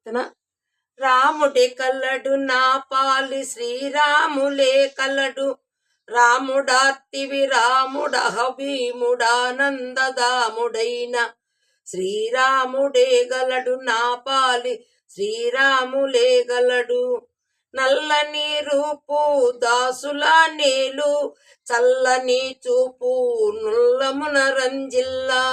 తన రాముడే కలడు నా పాలి శ్రీరాములే కలడు రాముడార్తివి రాముడహభీముడానందదాముడైన శ్రీరాముడే గలడు నా పాలి శ్రీరాములే గలడు నల్లని రూపు దాసుల నేలు చల్లని చూపు నుల్లమున రంజిల్లా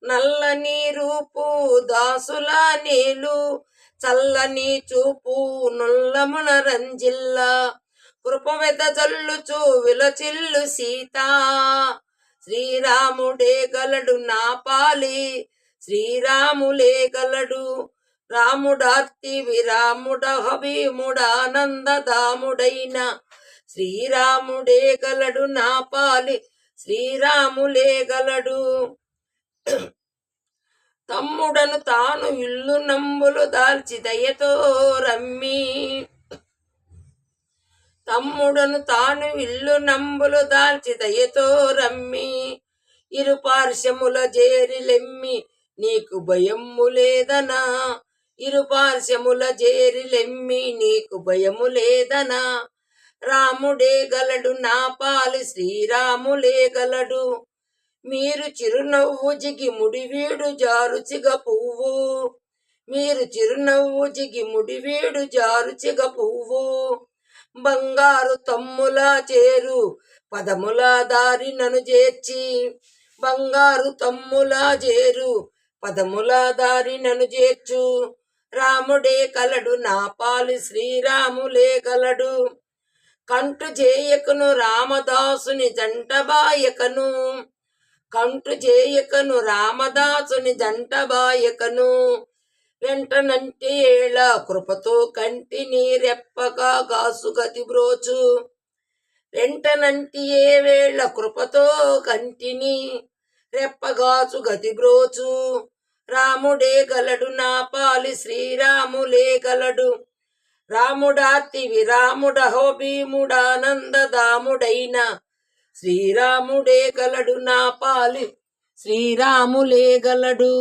నల్లని రూపు దాసుల నేలు చల్లని చూపు నుల్లమున రంజిల్లా కృపవెద జల్లుచు విలచిల్లు సీత శ్రీరాముడే గలడు నా పాలి శ్రీరాములే గలడు రాముడార్తి విరాముడహభీముడానందదాముడైన శ్రీరాముడే గలడు నా పాలి శ్రీరాములే గలడు తమ్ముడను తాను ఇల్లు నంబులు దాల్చి దయతో రమ్మి తమ్ముడను తాను ఇల్లు నంబులు దాల్చి దయతో రమ్మి ఇరు పార్శ్వముల జేరిలెమ్మి నీకు భయము లేదనా ఇరు పార్శ్వముల జేరిలెమ్మి నీకు భయము లేదనా రాముడే గలడు నా పాలి శ్రీరాములే గలడు మీరు చిరునవ్వు జిగి ముడివీడు జారుచిగ పువ్వు మీరు చిరునవ్వు జిగి ముడివీడు జారుచిగ పువ్వు బంగారు తమ్ముల చేరు పదముల దారి నను చేర్చి బంగారు తమ్ముల చేరు పదముల దారి నను చేర్చు రాముడే కలడు నా పాలి శ్రీరాములే గలడు కంటు చేయకను రామదాసుని జంటబాయకను కంటు చేయకను రామదాసుని జంటబాయకను వెంటనంటి ఏళ కృపతో కంటిని రెప్పగా గాసు గతి బ్రోచు వెంటనంటి ఏ వేళ కృపతో కంటిని రెప్పగాసు గతి బ్రోచు రాముడే గలడు నా పాలి శ్రీరాములే గలడు రాముడార్తి విరాముడహో భీముడానందదాముడైన శ్రీరాముడే గలడు నా పాలి శ్రీరాములే గలడు.